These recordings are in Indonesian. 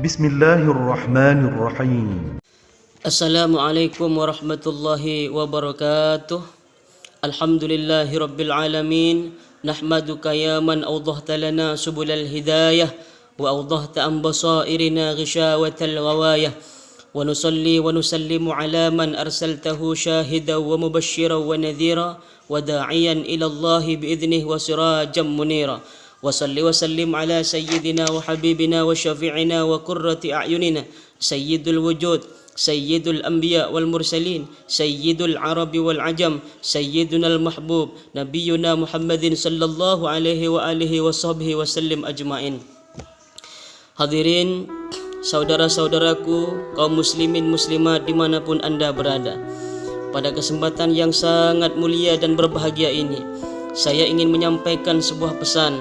Bismillahirrahmanirrahim. Assalamualaikum warahmatullahi wabarakatuh. Alhamdulillahi rabbil alamin. Nahmaduka ya man awdahta lana subulal hidayah wa awdahta an basairina ghishawatal ghawayah. Wa nusalli wa nusallimu ala man arsaltahu syahidan wa mubasysyiran wa nadhira wa da'iyan ila Allah bi'idhnihi wa sirajan munira. Wa salli wa sallim ala sayyidina wa habibina wa syafi'ina wa qurrati a'yunina sayyidul wujud sayyidul anbiya wal mursalin sayyidul arabi wal ajam sayyidunal mahbub nabiyuna Muhammadin sallallahu alaihi wa alihi wa sahbihi wa sallim ajmain. Hadirin, saudara-saudaraku, kaum muslimin muslimat dimanapun anda berada, pada kesempatan yang sangat mulia dan berbahagia ini, saya ingin menyampaikan sebuah pesan,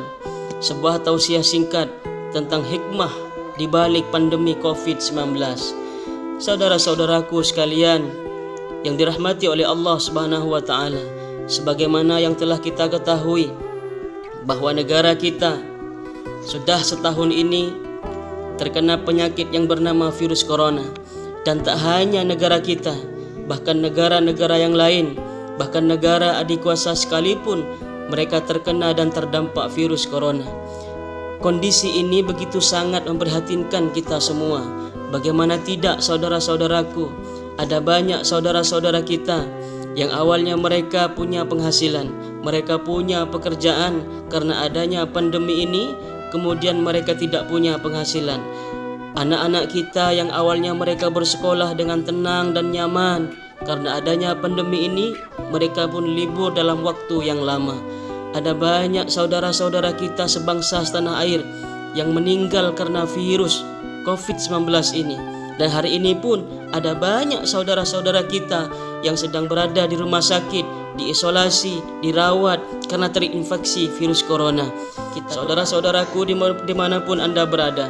sebuah tausiah singkat tentang hikmah di balik pandemi COVID-19. Saudara-saudaraku sekalian yang dirahmati oleh Allah Subhanahu wa taala, sebagaimana yang telah kita ketahui bahwa negara kita sudah setahun ini terkena penyakit yang bernama virus corona, dan tak hanya negara kita, bahkan negara-negara yang lain, bahkan negara adik kuasa sekalipun mereka terkena dan terdampak virus corona. Kondisi ini begitu sangat memprihatinkan kita semua. Bagaimana tidak, saudara-saudaraku, ada banyak saudara-saudara kita yang awalnya mereka punya penghasilan, mereka punya pekerjaan, karena adanya pandemi ini kemudian mereka tidak punya penghasilan. Anak-anak kita yang awalnya mereka bersekolah dengan tenang dan nyaman, karena adanya pandemi ini mereka pun libur dalam waktu yang lama. Ada banyak saudara-saudara kita sebangsa setanah air yang meninggal karena virus COVID-19 ini. Dan hari ini pun ada banyak saudara-saudara kita yang sedang berada di rumah sakit, diisolasi, dirawat karena terinfeksi virus corona. Saudara-saudaraku dimanapun anda berada,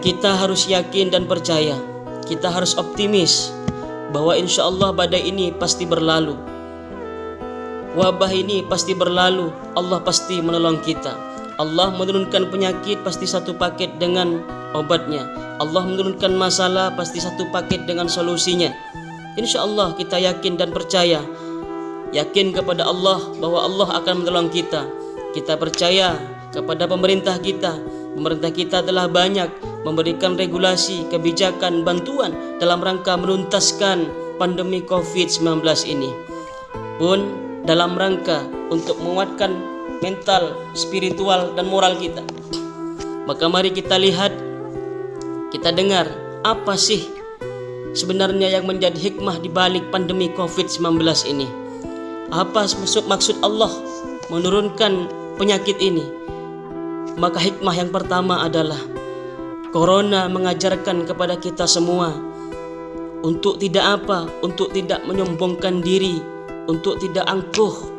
kita harus yakin dan percaya, kita harus optimis bahwa insya Allah badai ini pasti berlalu, wabah ini pasti berlalu. Allah pasti menolong kita. Allah menurunkan penyakit pasti satu paket dengan obatnya. Allah menurunkan masalah pasti satu paket dengan solusinya. Insya Allah kita yakin dan percaya, yakin kepada Allah bahwa Allah akan menolong kita. Kita percaya kepada pemerintah kita. Pemerintah kita telah banyak memberikan regulasi, kebijakan, bantuan dalam rangka menuntaskan pandemi COVID-19 ini, pun dalam rangka untuk menguatkan mental, spiritual, dan moral kita. Maka mari kita lihat, kita dengar apa sih sebenarnya yang menjadi hikmah di balik pandemi COVID-19 ini. Apa maksud Allah menurunkan penyakit ini? Maka hikmah yang pertama adalah Corona mengajarkan kepada kita semua untuk tidak apa, untuk tidak menyombongkan diri, untuk tidak angkuh.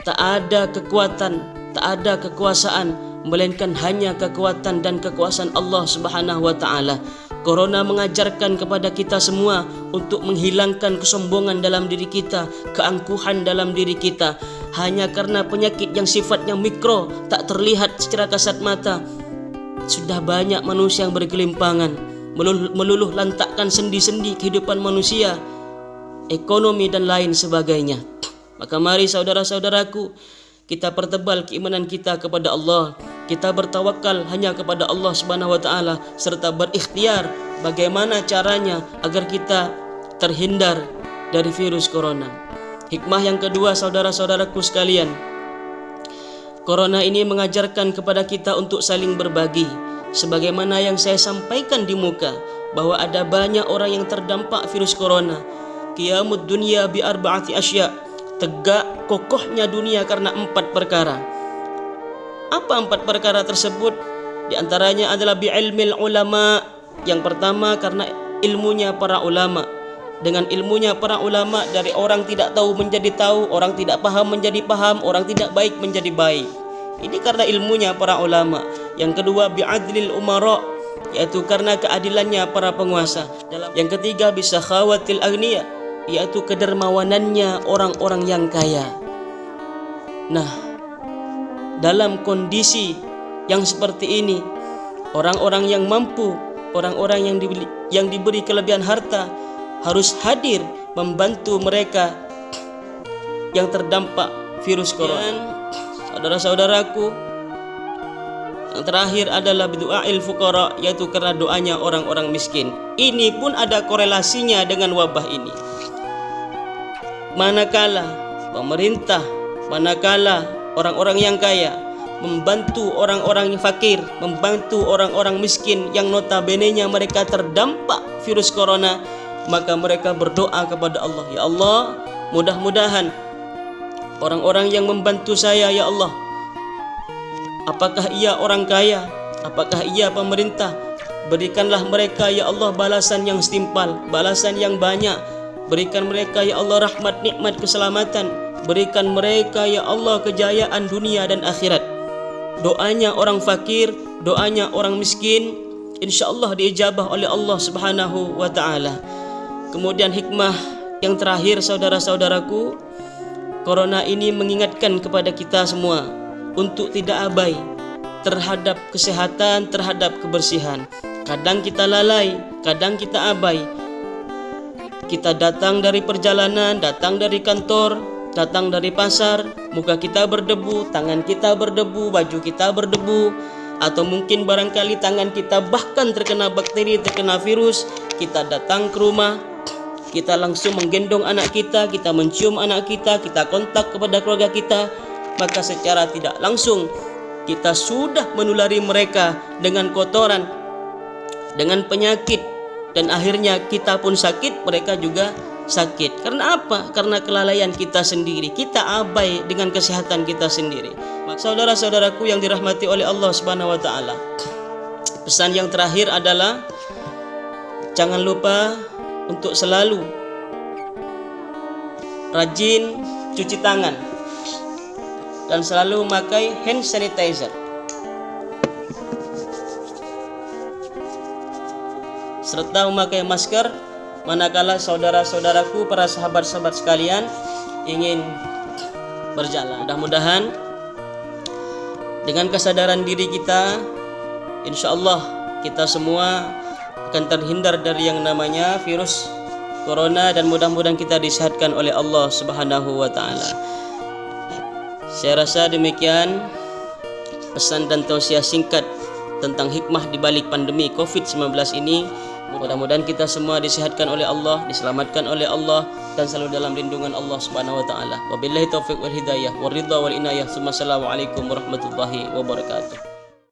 Tak ada kekuatan, tak ada kekuasaan, melainkan hanya kekuatan dan kekuasaan Allah Subhanahu wa taala. Corona mengajarkan kepada kita semua untuk menghilangkan kesombongan dalam diri kita, keangkuhan dalam diri kita. Hanya karena penyakit yang sifatnya mikro, tak terlihat secara kasat mata, sudah banyak manusia yang bergelimpangan, meluluh lantakkan sendi-sendi kehidupan manusia, ekonomi dan lain sebagainya. Maka mari saudara-saudaraku, kita pertebal keimanan kita kepada Allah. Kita bertawakal hanya kepada Allah Subhanahu wa taala, serta berikhtiar bagaimana caranya agar kita terhindar dari virus corona. Hikmah yang kedua, saudara-saudaraku sekalian, corona ini mengajarkan kepada kita untuk saling berbagi. Sebagaimana yang saya sampaikan di muka, bahwa ada banyak orang yang terdampak virus corona. Qiyamud dunya bi arba'ati asya', tegak kokohnya dunia karena 4 perkara. Apa 4 perkara tersebut? Di antaranya adalah bi'ilmil ulama. Yang pertama karena ilmunya para ulama. Dengan ilmunya para ulama, dari orang tidak tahu menjadi tahu, orang tidak paham menjadi paham, orang tidak baik menjadi baik. Ini karena ilmunya para ulama. Yang kedua bi'adlil umara, yaitu karena keadilannya para penguasa. Yang ketiga bisakhawatil aghniya, yaitu kedermawanannya orang-orang yang kaya. Nah, dalam kondisi yang seperti ini, orang-orang yang mampu, orang-orang yang diberi kelebihan harta harus hadir membantu mereka yang terdampak virus corona. Saudara-saudaraku, yang terakhir adalah bidu'ail fuqara, yaitu karena doanya orang-orang miskin. Ini pun ada korelasinya dengan wabah ini. Manakala pemerintah, manakala orang-orang yang kaya membantu orang-orang yang fakir, membantu orang-orang miskin yang notabene-nya mereka terdampak virus corona, maka mereka berdoa kepada Allah, ya Allah, mudah-mudahan orang-orang yang membantu saya, ya Allah, apakah ia orang kaya, apakah ia pemerintah, berikanlah mereka, ya Allah, balasan yang setimpal, balasan yang banyak. Berikan mereka, ya Allah, rahmat, nikmat, keselamatan. Berikan mereka, ya Allah, kejayaan dunia dan akhirat. Doanya orang fakir, doanya orang miskin, insya Allah diijabah oleh Allah Subhanahu wa ta'ala. Kemudian hikmah yang terakhir, saudara-saudaraku, corona ini mengingatkan kepada kita semua untuk tidak abai terhadap kesehatan, terhadap kebersihan. Kadang kita lalai, kadang kita abai. Kita datang dari perjalanan, datang dari kantor, datang dari pasar, muka kita berdebu, tangan kita berdebu, baju kita berdebu, atau mungkin barangkali tangan kita bahkan terkena bakteri, terkena virus. Kita datang ke rumah, kita langsung menggendong anak kita mencium anak kita kontak kepada keluarga kita, maka secara tidak langsung kita sudah menulari mereka dengan kotoran, dengan penyakit, dan akhirnya kita pun sakit, mereka juga sakit. Karena apa? Karena kelalaian kita sendiri, kita abai dengan kesehatan kita sendiri. Saudara-saudaraku yang dirahmati oleh Allah Subhanahu wa ta'ala, pesan yang terakhir adalah jangan lupa untuk selalu rajin cuci tangan dan selalu memakai hand sanitizer, serta memakai masker manakala saudara-saudaraku, para sahabat-sahabat sekalian ingin berjalan. Mudah-mudahan dengan kesadaran diri kita, insya Allah kita semua akan terhindar dari yang namanya virus corona, dan mudah-mudahan kita disehatkan oleh Allah Subhanahu wa ta'ala. Saya rasa demikian pesan dan tausiah singkat tentang hikmah di balik pandemi COVID-19 ini. Mudah-mudahan kita semua disehatkan oleh Allah, diselamatkan oleh Allah, dan selalu dalam lindungan Allah Subhanahu wa ta'ala. Wabillahi taufiq wal hidayah, waridha wal inayah. Assalamualaikum warahmatullahi wabarakatuh.